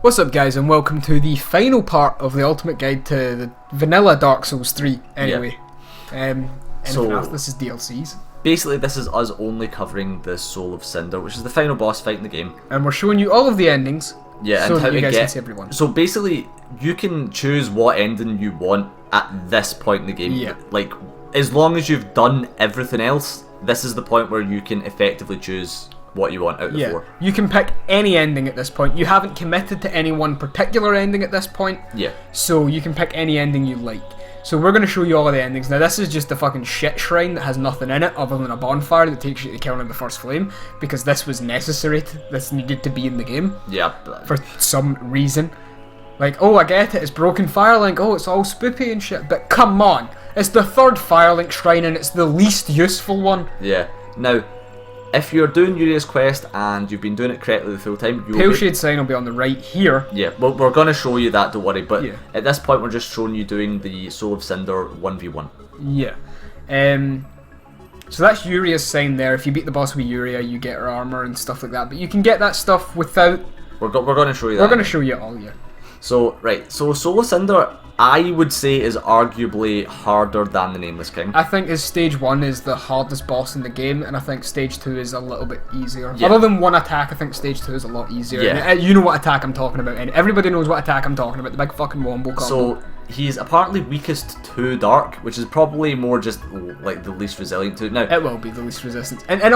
What's up guys, and welcome to the final part of the ultimate guide to the vanilla Dark Souls 3 anyway. This is DLCs. Basically this is us only covering the Soul of Cinder, which is the final boss fight in the game. And we're showing you all of the endings, yeah, so and how that you to guys get can see everyone. So basically you can choose what ending you want at this point in the game. Yeah. Like, as long as you've done everything else, this is the point where you can effectively choose what you want out of the four. You can pick any ending at this point. You haven't committed to any one particular ending at this point. Yeah. So you can pick any ending you like. So we're going to show you all of the endings. Now this is just a fucking shit shrine that has nothing in it other than a bonfire that takes you to Kiln in the first flame, because this was necessary, this needed to be in the game. Yeah. For some reason. Like, oh I get it, it's broken Firelink, oh it's all spoopy and shit, but come on! It's the third Firelink Shrine and it's the least useful one. Yeah. Now, if you're doing Uria's quest and you've been doing it correctly the full time, Pale Shade sign will be on the right here. Yeah, well, we're going to show you that, don't worry, but yeah. At this point we're just showing you doing the Soul of Cinder 1v1. Yeah. So that's Uria's sign there. If you beat the boss with Uria, you get her armor and stuff like that, but you can get that stuff without... We're going to show you that. We're going to show you it all, yeah. So, right, so Soul of Cinder, I would say, is arguably harder than the Nameless King. I think stage 1 is the hardest boss in the game, and I think stage 2 is a little bit easier. Yeah. Other than one attack, I think stage 2 is a lot easier. Yeah. And you know what attack I'm talking about, and everybody knows what attack I'm talking about, the big fucking wombo combo. So, he's apparently weakest to Dark, which is probably more just, like, the least resilient to it. Now, it will be the least resistant. And in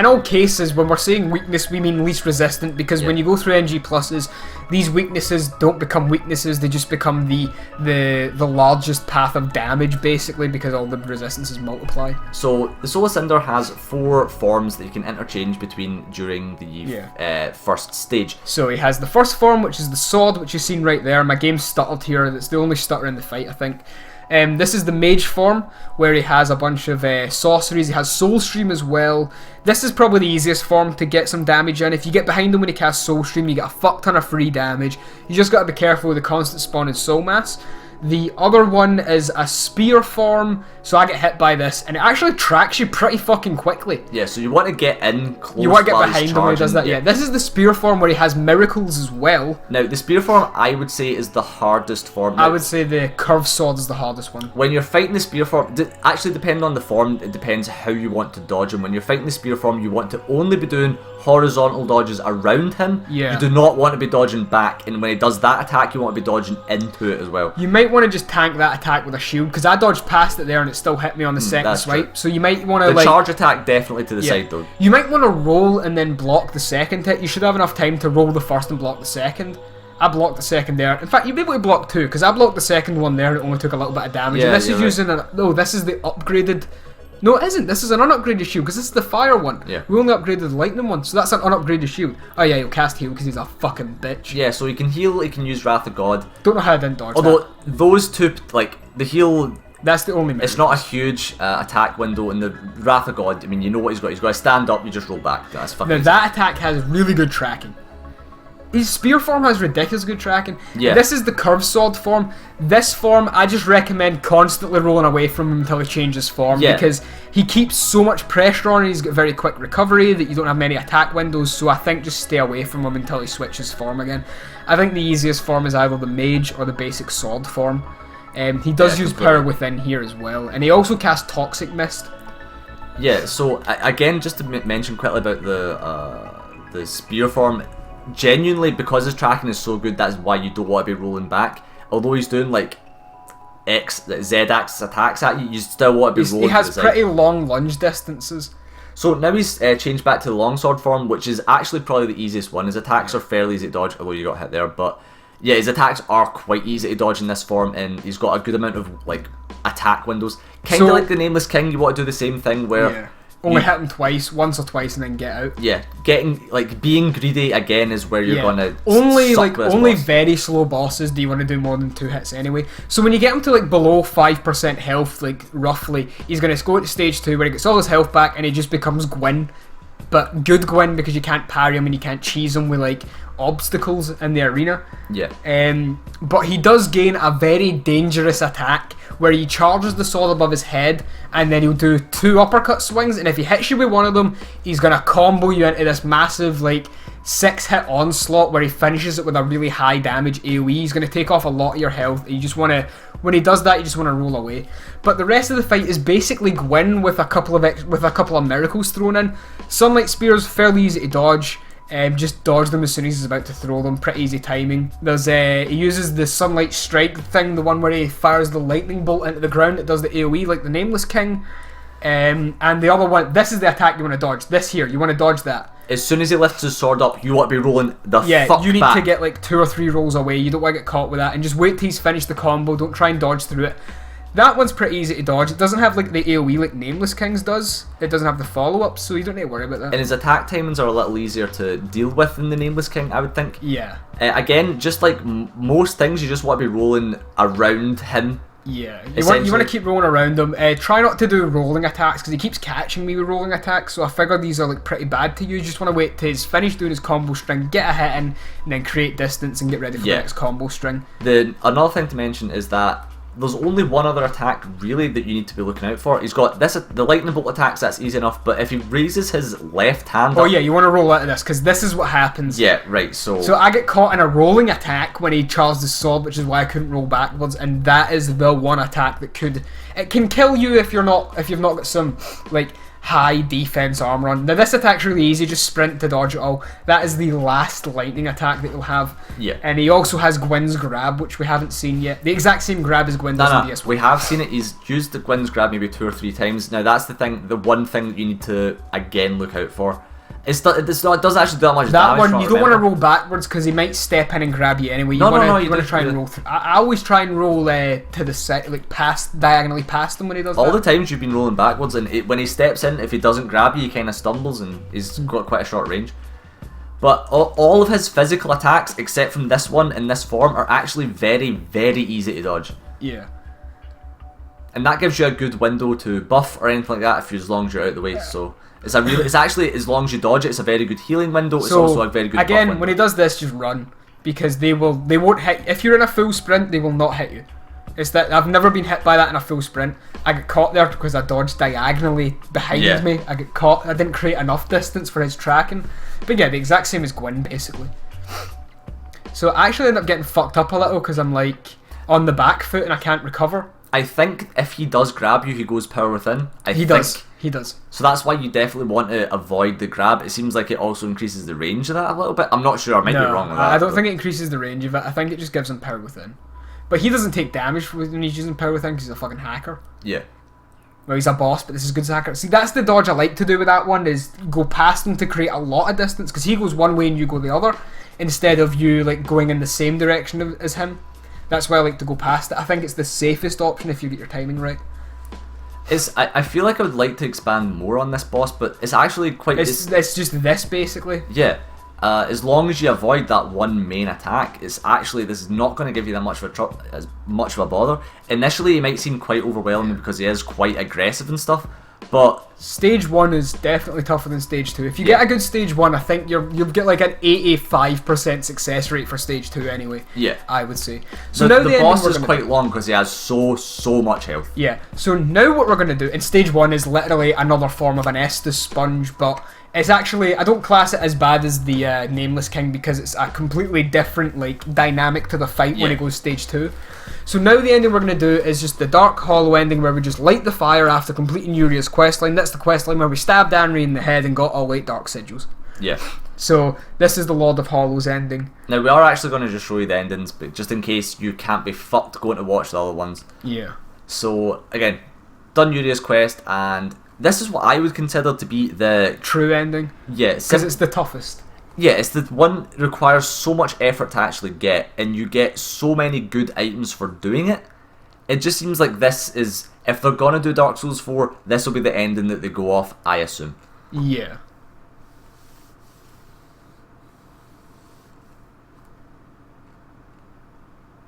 all cases, when we're saying weakness, we mean least resistant, because when you go through NG pluses, these weaknesses don't become weaknesses, they just become the largest path of damage, basically, because all the resistances multiply. So, the Soul of Cinder has 4 forms that you can interchange between during the first stage. So he has the first form, which is the sword, which you've seen right there. My game stuttered here, that's the only stutter in the fight, I think. This is the mage form, where he has a bunch of sorceries. He has soul stream as well. This is probably the easiest form to get some damage in. If you get behind him when he casts soul stream, you get a fuck ton of free damage. You just got to be careful with the constant spawning soul mass. The other one is a spear form, so I get hit by this, and it actually tracks you pretty fucking quickly. Yeah, so you want to get in close. You want to get behind him when he does that, yeah. This is the spear form where he has miracles as well. Now, the spear form, I would say, is the hardest form. Now, I would say the curved sword is the hardest one. When you're fighting the spear form, actually depending on the form, it depends how you want to dodge him. When you're fighting the spear form, you want to only be doing horizontal dodges around him. Yeah. You do not want to be dodging back, and when he does that attack, you want to be dodging into it as well. You might want to just tank that attack with a shield, because I dodged past it there and it still hit me on the second swipe. True. So you might want to the charge attack definitely to the side though. You might want to roll and then block the second hit. You should have enough time to roll the first and block the second. I blocked the second there. In fact, you'd be able to block 2, because I blocked the second one there and it only took a little bit of damage. Yeah, and this is using this is the upgraded. No, it isn't. This is an unupgraded shield, because this is the fire one. Yeah. We only upgraded the lightning one, so that's an unupgraded shield. Oh yeah, he'll cast heal because he's a fucking bitch. Yeah, so he can heal, he can use Wrath of God. Don't know how I didn't dodge Although, that. those two, like, the heal... That's the only It's not a huge attack window, and the Wrath of God, I mean, you know what he's got. He's got to stand up, you just roll back. That's fucking Now, that attack has really good tracking. His spear form has ridiculous good tracking. Yeah. This is the curved sword form. This form, I just recommend constantly rolling away from him until he changes form, because he keeps so much pressure on, and he's got very quick recovery that you don't have many attack windows, so I think just stay away from him until he switches form again. I think the easiest form is either the mage or the basic sword form. He does use power within here as well, and he also casts Toxic Mist. Yeah, so again, just to mention quickly about the spear form, genuinely, because his tracking is so good, that's why you don't want to be rolling back. Although he's doing like Z-axis attacks at you, you still want to be rolling. He has pretty long lunge distances. So now he's changed back to the longsword form, which is actually probably the easiest one. His attacks are fairly easy to dodge, although you got hit there, but yeah, his attacks are quite easy to dodge in this form, and he's got a good amount of like attack windows. Kind of like the Nameless King, you want to do the same thing where only hit him twice, once or twice, and then get out. Yeah, being greedy again is where you're gonna only very slow bosses do you want to do more than 2 hits anyway. So when you get him to like below 5% health, like roughly, he's gonna go to stage 2 where he gets all his health back and he just becomes Gwyn. But good Gwyn, because you can't parry him and you can't cheese him with like obstacles in the arena. Yeah. But he does gain a very dangerous attack where he charges the sword above his head, and then he'll do 2 uppercut swings, and if he hits you with one of them, he's gonna combo you into this massive like 6-hit onslaught where he finishes it with a really high damage AoE. He's going to take off a lot of your health. You just want to, when he does that, you just want to roll away. But the rest of the fight is basically Gwyn with a couple of miracles thrown in. Sunlight Spears, fairly easy to dodge. Just dodge them as soon as he's about to throw them. Pretty easy timing. There's he uses the Sunlight Strike thing, the one where he fires the lightning bolt into the ground. It does the AoE like the Nameless King. And the other one, this is the attack you want to dodge. This here, you want to dodge that. As soon as he lifts his sword up, you want to be rolling the fuck Yeah, you need back. to get like 2 or 3 rolls away. You don't want to get caught with that. And just wait till he's finished the combo. Don't try and dodge through it. That one's pretty easy to dodge. It doesn't have like the AoE like Nameless King's does. It doesn't have the follow-up, so you don't need to worry about that. And his attack timings are a little easier to deal with than the Nameless King, I would think. Yeah. Again, just like most things, you just want to be rolling around him. Yeah, you want to keep rolling around him. Try not to do rolling attacks because he keeps catching me with rolling attacks. So I figure these are like pretty bad to you. You just want to wait till he's finished doing his combo string, get a hit in, and then create distance and get ready for the next combo string. Another thing to mention is that there's only one other attack really that you need to be looking out for. He's got the lightning bolt attacks, that's easy enough, but if he raises his left hand up, yeah, you want to roll out of this because this is what happens. Yeah, right, so I get caught in a rolling attack when he charged his sword, which is why I couldn't roll backwards, and that is the one attack that can kill you if you've not got some like high defense armor on. Now this attack's really easy, just sprint to dodge it all. That is the last lightning attack that you'll have. Yeah. And he also has Gwyn's grab, which we haven't seen yet. The exact same grab as Gwyn does in DS1. We have seen it. He's used the Gwyn's grab maybe 2 or 3 times. Now that's the one thing that you need to again look out for. It doesn't actually do that much damage. That one, you don't want to roll backwards because he might step in and grab you anyway. You want to try and roll through. I always try and roll to the side, like diagonally past him when he does that. All the times you've been rolling backwards, and when he steps in, if he doesn't grab you, he kind of stumbles and he's got quite a short range. But all of his physical attacks, except from this one in this form, are actually very, very easy to dodge. Yeah. And that gives you a good window to buff or anything like that as long as you're out of the way. So it's actually, as long as you dodge it, it's a very good healing window. It's also a very good buff window. When he does this, just run, because they won't hit. If you're in a full sprint, they will not hit you. It's that I've never been hit by that in a full sprint. I get caught there because I dodged diagonally behind me. I get caught. I didn't create enough distance for his tracking. But yeah, the exact same as Gwyn basically. So I actually end up getting fucked up a little because I'm like on the back foot and I can't recover. I think if he does grab you, he goes power within. He does. So that's why you definitely want to avoid the grab. It seems like it also increases the range of that a little bit. I'm not sure. I might be wrong with that. I don't think it increases the range of it. I think it just gives him power within. But he doesn't take damage when he's using power within because he's a fucking hacker. Yeah. Well, he's a boss, but this is good as a hacker. See, that's the dodge I like to do with that one, is go past him to create a lot of distance, because he goes one way and you go the other, instead of you like going in the same direction as him. That's why I like to go past it. I think it's the safest option if you get your timing right. I feel like I would like to expand more on this boss, but it's actually quite... It's just this, basically. Yeah. As long as you avoid that one main attack, this is not going to give you that much of a bother. Initially, it might seem quite overwhelming because he is quite aggressive and stuff, but Stage 1 is definitely tougher than Stage 2. If you get a good Stage 1, I think you'll get like an 85% success rate for Stage 2 anyway. Yeah. I would say. So now the boss is quite long because he has so much health. Yeah. So now what we're going to do, in Stage 1 is literally another form of an Estus Sponge, but it's actually, I don't class it as bad as the Nameless King because it's a completely different like dynamic to the fight when it goes Stage 2. So now the ending we're going to do is just the Dark Hollow ending where we just light the fire after completing Yuria's questline. That's the questline where we stabbed Anri in the head and got all 8 Dark Sigils. Yeah. So this is the Lord of Hollows ending. Now we are actually going to just show you the endings, but just in case you can't be fucked going to watch the other ones. Yeah. So again, done Yuria's quest, and this is what I would consider to be the true ending. Yeah, because it's the toughest. Yeah, it's the one that requires so much effort to actually get, and you get so many good items for doing it. It just seems like this is, if they're gonna do Dark Souls 4, this will be the ending that they go off, I assume. Yeah.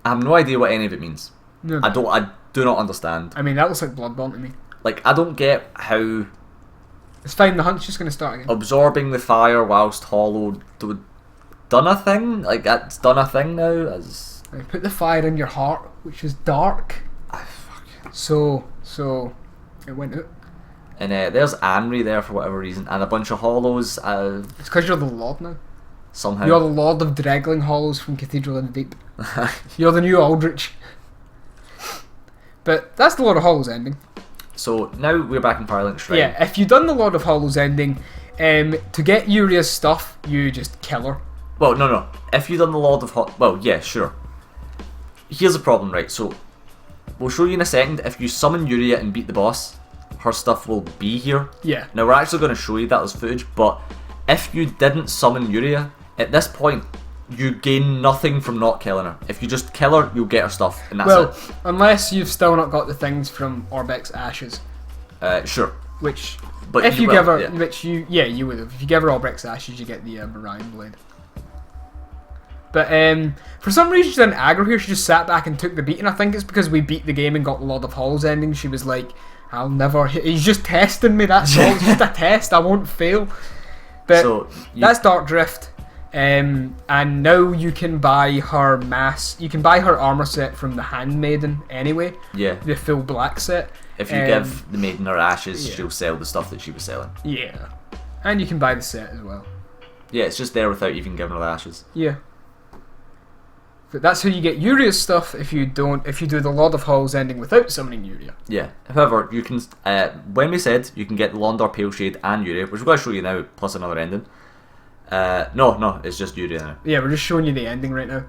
I have no idea what any of it means. No. I do not understand. I mean, that looks like Bloodborne to me. Like, I don't get how... It's fine, the hunt's just going to start again. Absorbing the fire whilst hollow done a thing? Like, that's done a thing now? Put the fire in your heart, which is dark. So, it went out. And there's Anri there for whatever reason, and a bunch of hollows. It's because you're the Lord now. somehow. You're the Lord of Dregling Hollows from Cathedral in the Deep. You're the new Aldrich. But that's the Lord of Hollows ending. So now we're back in Firelink Shrine. Yeah, if you've done the Lord of Hollows ending, to get Uria's stuff, you just kill her. Well, no. If you've done the Lord of well, yeah, sure. Here's the problem, right? So we'll show you in a second. If you summon Yuria and beat the boss, her stuff will be here. Yeah. Now we're actually going to show you that as footage, but if you didn't summon Yuria, at this point, you gain nothing from not killing her. If you just kill her, you'll get her stuff, and that's it. Unless you've still not got the things from Orbek's Ashes. Sure. Which, but if you will, give her, yeah. you would have. If you give her Orbek's Ashes, you get the Orion Blade. But for some reason she didn't aggro here, she just sat back and took the beating. I think it's because we beat the game and got the Lord of Hollows ending. She was like, I'll never hit. He's just testing me, that's all. It's just a test, I won't fail. But so that's Dark Drift. And now you can buy her you can buy her armor set from the Handmaiden anyway. Yeah. The full black set. If you give the maiden her ashes, she'll sell the stuff that she was selling. Yeah. And you can buy the set as well. Yeah, it's just there without even giving her the ashes. Yeah. But that's how you get Uria's stuff if you do the Lord of Hollows ending without summoning Yuria. Yeah. However, you can when we said you can get the Londor Pale Shade and Yuria, which we're going to show you now, plus another ending. No, it's just Yuria now. Yeah, we're just showing you the ending right now.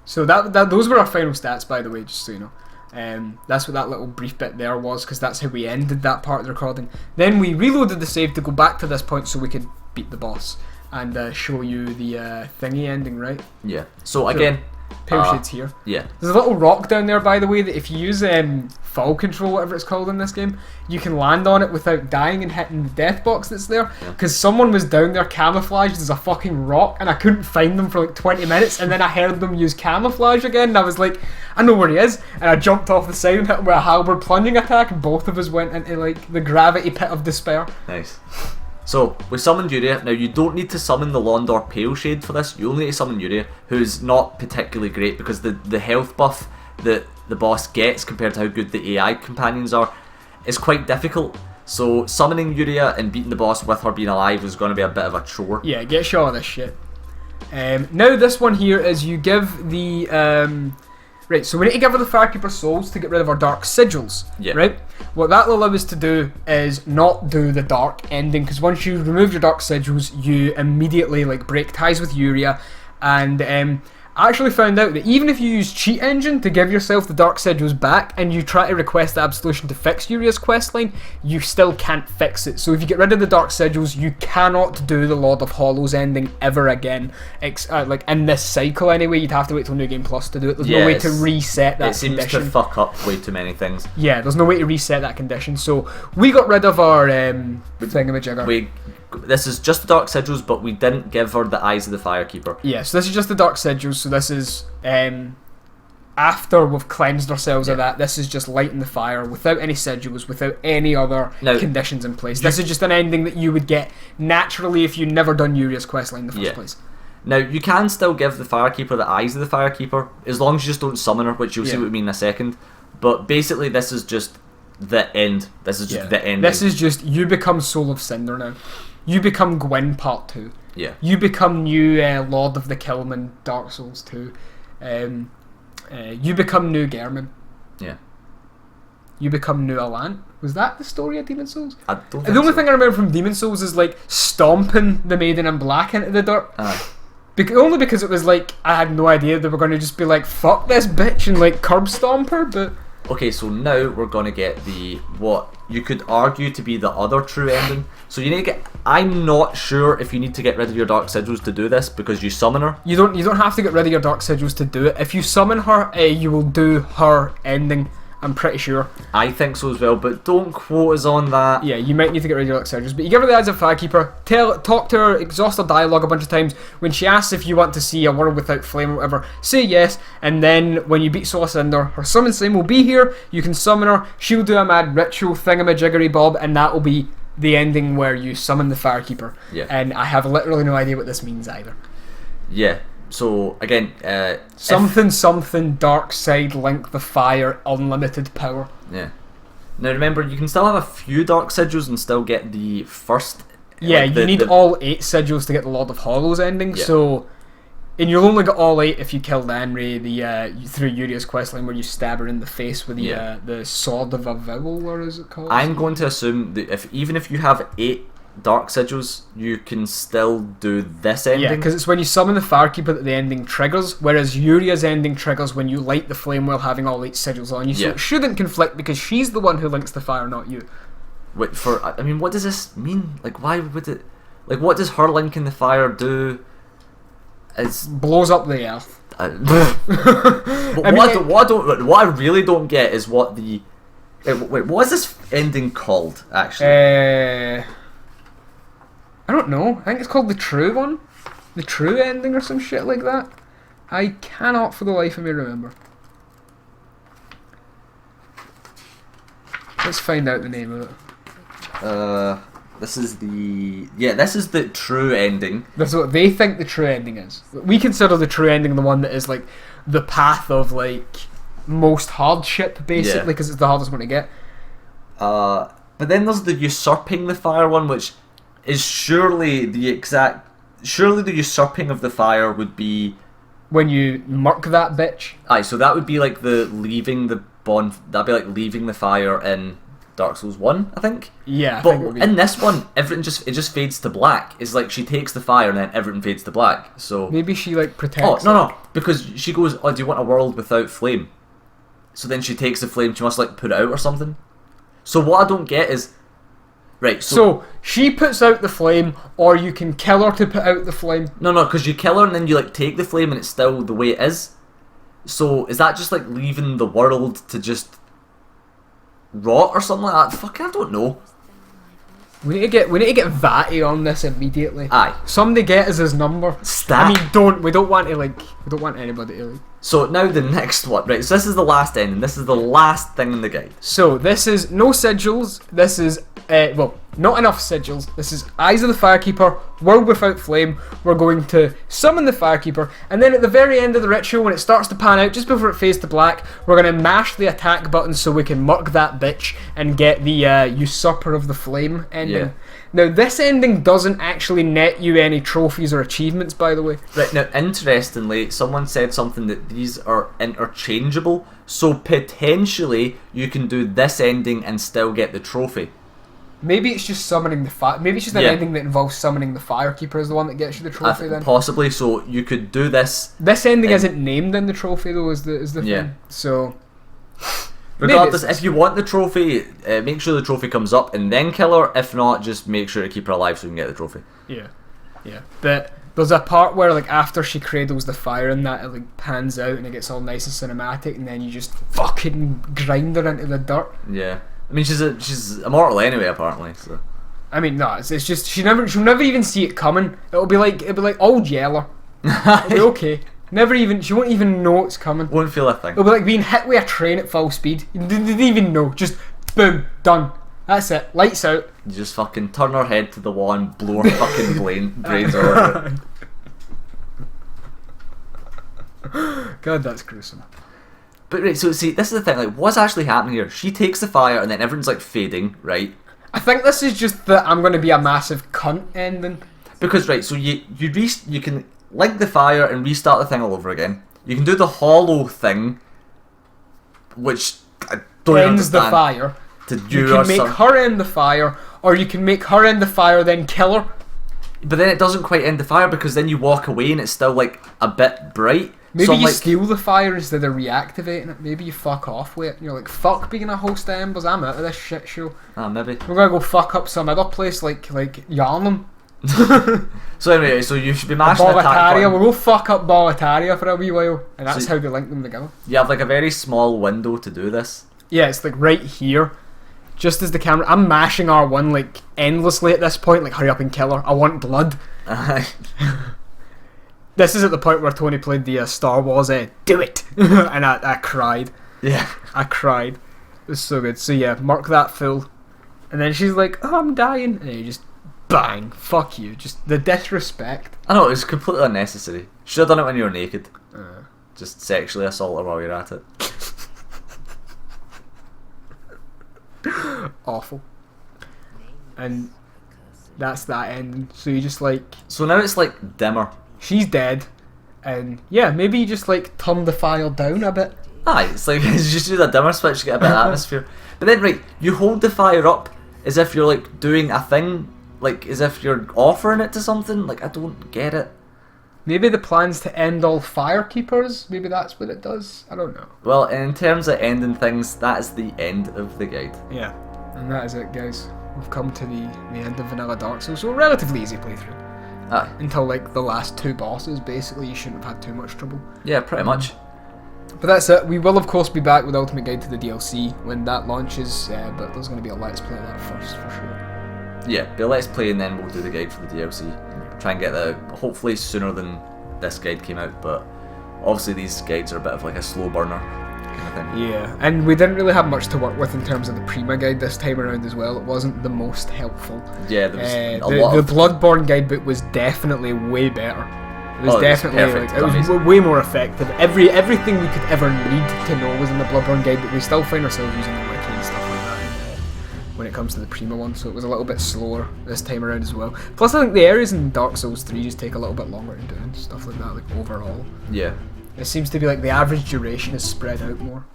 So those were our final stats, by the way, just so you know. That's what that little brief bit there was, because that's how we ended that part of the recording. Then we reloaded the save to go back to this point so we could beat the boss and show you the thingy ending, right? Yeah. So again, Pale Shade's here. Yeah. There's a little rock down there, by the way, that if you use fall control, whatever it's called in this game, you can land on it without dying and hitting the death box that's there. Because someone was down there camouflaged as a fucking rock, and I couldn't find them for like 20 minutes, and then I heard them use camouflage again, and I was like, I know where he is, and I jumped off the side and hit him with a halberd plunging attack, and both of us went into like the gravity pit of despair. Nice. So, we summoned Yuria. Now, you don't need to summon the Londor Pale Shade for this. You only need to summon Yuria, who's not particularly great because the health buff that the boss gets compared to how good the AI companions are is quite difficult. So, summoning Yuria and beating the boss with her being alive is going to be a bit of a chore. Yeah, get shot of this shit. Now, this one here is you give the... Right, so we need to give her the Firekeeper Souls to get rid of our Dark Sigils, right? What that will allow us to do is not do the Dark ending, because once you remove your Dark Sigils, you immediately like break ties with Yuria, and I actually found out that even if you use Cheat Engine to give yourself the Dark Sigils back, and you try to request the Absolution to fix Yuria's questline, you still can't fix it. So if you get rid of the Dark Sigils, you cannot do the Lord of Hollows ending ever again. Like in this cycle anyway, you'd have to wait till New Game Plus to do it. There's no way to reset that condition. It seems to fuck up way too many things. Yeah, there's no way to reset that condition. So we got rid of our thingamajigger. This is just the Dark Sigils, but we didn't give her the Eyes of the Firekeeper. Yeah, so this is just the Dark Sigils, so this is after we've cleansed ourselves of that. This is just lighting the fire without any sigils, without any other conditions in place. This is just an ending that you would get naturally if you'd never done Yuria's questline in the first place. Now, you can still give the Firekeeper the Eyes of the Firekeeper, as long as you just don't summon her, which you'll see what we mean in a second. But basically, this is just the end. This is just the ending. This is just, you become Soul of Cinder now. You become Gwyn Part 2. Yeah. You become new Lord of the Kiln, Dark Souls 2. You become new Gehrman. Yeah. You become new Alant. Was that the story of Demon Souls? I don't think the only thing I remember from Demon Souls is like stomping the Maiden in Black into the dirt. Only because it was like, I had no idea they were going to just be like, fuck this bitch and like curb stomp her, but... Okay, so now we're going to get what you could argue to be the other true ending. So you need to get... I'm not sure if you need to get rid of your Dark Sigils to do this, because you summon her. You don't have to get rid of your Dark Sigils to do it. If you summon her, you will do her ending. I'm pretty sure. I think so as well, but don't quote us on that. Yeah, you might need to get rid of your Dark Sigils, but you give her the Eyes of Firekeeper, talk to her, exhaust her dialogue a bunch of times. When she asks if you want to see a world without flame or whatever, say yes, and then when you beat Soul of Cinder, her summon flame will be here, you can summon her, she'll do a mad ritual thingamajiggery bob, and that will be the ending where you summon the Firekeeper. Yeah. And I have literally no idea what this means either. Yeah. So again, something dark side, link the fire, unlimited power. Yeah. Now remember, you can still have a few Dark Sigils and still get the first Yeah, like you need all 8 sigils to get the Lord of Hollows ending, so... And you'll only get all 8 if you kill Anri through Yuria's questline where you stab her in the face with the Sword of Avowal, or is it called? I'm going to assume that even if you have 8 dark sigils, you can still do this ending. Yeah, because it's when you summon the Firekeeper that the ending triggers, whereas Yuria's ending triggers when you light the flame while having all 8 sigils on you, so it shouldn't conflict because she's the one who links the fire, not you. Wait, I mean, what does this mean? Like, why would it... Like, what does her linking the fire do? It's blows up the earth. What I really don't get is what the... Wait, what is this ending called, actually? I don't know. I think it's called the true one. The true ending or some shit like that. I cannot for the life of me remember. Let's find out the name of it. This is the true ending. That's what they think the true ending is. We consider the true ending the one that is like the path of like most hardship, basically, because it's the hardest one to get. But then there's the usurping the fire one, which is surely the usurping of the fire would be when you murk that bitch. Aye, so that would be like the leaving the bond. That'd be like leaving the fire in Dark Souls 1, I think. Yeah, but in this one, everything just fades to black. It's like she takes the fire and then everything fades to black. So maybe she like protects. Oh no, because she goes, "Oh, do you want a world without flame?" So then she takes the flame. She must like put it out or something. So what I don't get is, right? So she puts out the flame, or you can kill her to put out the flame. No, because you kill her and then you like take the flame and it's still the way it is. So is that just like leaving the world to just rot or something like that? Fuck, I don't know. We need to get Vatty on this immediately. Aye. Somebody get us his number. Stat. I mean, we don't want anybody to like. So now the next one, right? So this is the last ending. This is the last thing in the guide. So this is no sigils. This is not enough sigils. This is Eyes of the Firekeeper, World Without Flame. We're going to summon the Firekeeper, and then at the very end of the ritual, when it starts to pan out, just before it fades to black, we're going to mash the attack button so we can murk that bitch and get the Usurper of the Flame ending. Yeah. Now, this ending doesn't actually net you any trophies or achievements, by the way. Right, now, interestingly, someone said something that these are interchangeable, so potentially you can do this ending and still get the trophy. Maybe it's just summoning the fire. Maybe it's just an ending that involves summoning the Firekeeper is the one that gets you the trophy. Then possibly. So you could do this. This ending isn't named in the trophy though. Is the thing. So regardless, if you want the trophy, make sure the trophy comes up and then kill her. If not, just make sure to keep her alive so you can get the trophy. Yeah. But there's a part where like after she cradles the fire and that, it like pans out and it gets all nice and cinematic, and then you just fucking grind her into the dirt. Yeah. I mean, she's immortal anyway, apparently. So. I mean, no, it's just she'll never even see it coming. It'll be like old Yeller. It'll be okay. She won't even know it's coming. Won't feel a thing. It'll be like being hit with a train at full speed. You didn't even know. Just boom, done. That's it. Lights out. You just fucking turn her head to the wall and blow her fucking brains all over it. God, that's gruesome. But right, so see, this is the thing, like, what's actually happening here? She takes the fire and then everything's like fading, right? I think this is just the I'm going to be a massive cunt ending. Because, right, so you can light the fire and restart the thing all over again. You can do the hollow thing, which I don't ends understand. The fire. You can make her end the fire, or you can make her end the fire, then kill her. But then it doesn't quite end the fire because then you walk away and it's still like a bit bright. Maybe so you like, steal the fire instead of reactivating it. Maybe you fuck off with it. And you're like, fuck being a host of Embers, I'm out of this shit show. Maybe. We're gonna go fuck up some other place like Yarnum. So anyway, so you should be mashing the attack button. We'll go fuck up Boletaria for a wee while. And that's how they link them together. You have like a very small window to do this. Yeah, it's like right here. Just as the camera... I'm mashing R1 like endlessly at this point. Like, hurry up and kill her. I want blood. This is at the point where Tony played the Star Wars Do It! And I cried. Yeah. I cried. It was so good. So yeah, mark that full. And then she's like, oh, I'm dying. And you just bang. Fuck you. Just the disrespect. I know, it was completely unnecessary. Should have done it when you were naked. Just sexually assault her while you're at it. Awful. And that's that ending. So you just like, So now it's like dimmer. she's dead, and yeah, maybe you just like turn the fire down a bit. Aye, it's like you just use a dimmer switch to get a bit of atmosphere. But then, right, you hold the fire up as if you're like doing a thing, like as if you're offering it to something. Like, I don't get it. Maybe the plan's to end all firekeepers. Maybe that's what it does. I don't know. Well, in terms of ending things, that is the end of the guide. Yeah, and that is it, guys. We've come to the end of Vanilla Dark Souls, so a relatively easy playthrough. Aye. Until like the last 2 bosses, basically, you shouldn't have had too much trouble. Yeah, pretty much. But that's it. We will of course be back with Ultimate Guide to the DLC when that launches, but there's going to be a Let's Play of that first, for sure. Yeah, but let's play and then we'll do the guide for the DLC. Try and get the hopefully sooner than this guide came out, but obviously these guides are a bit of like a slow burner kind of thing. Yeah, and we didn't really have much to work with in terms of the Prima guide this time around as well. It wasn't the most helpful. Yeah, there was a lot the of... Bloodborne guidebook was definitely way better. It was definitely perfect, like, it was way more effective. Everything we could ever need to know was in the Bloodborne guidebook. We still find ourselves using the wiki and stuff like that when it comes to the Prima one, so it was a little bit slower this time around as well. Plus, I think the areas in Dark Souls 3 just take a little bit longer to do and stuff like that. Like overall, Yeah. it seems to be like the average duration is spread out more.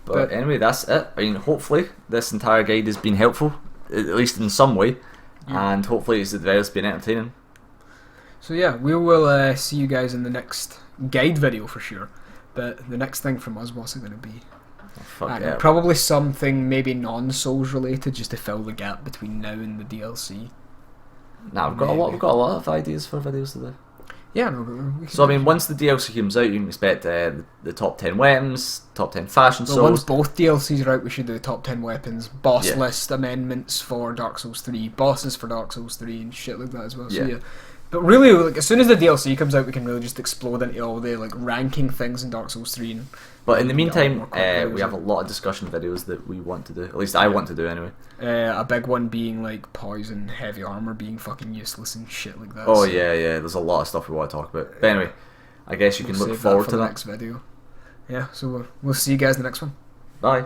But anyway, that's it. I mean, hopefully this entire guide has been helpful, at least in some way, and hopefully it's at the very least been entertaining. So yeah, we will see you guys in the next guide video for sure. But the next thing from us, what's it going to be? Oh, fuck I don't know, yeah. probably something maybe non-Souls related, just to fill the gap between now and the DLC. Nah, we've got a lot of ideas for videos to do. Yeah, no, we can So I mean, once the DLC comes out, you can expect the top 10 weapons, top 10 fashion well, once souls. both DLCs are out, we should do the top 10 weapons, boss Yeah. list amendments for Dark Souls 3, bosses for Dark Souls 3, and shit like that as well. So Yeah. yeah. But really, like, as soon as the DLC comes out, we can really just explode into all the like ranking things in Dark Souls 3. And But in the get a lot more meantime, content we have a lot of discussion videos that we want to do. At least I want to do anyway. a big one being like poison, heavy armor being fucking useless and shit like that. Oh so yeah, there's a lot of stuff we want to talk about. But anyway, I guess you can we'll look save forward for to the that. next video. Yeah, so we'll see you guys in the next one. Bye.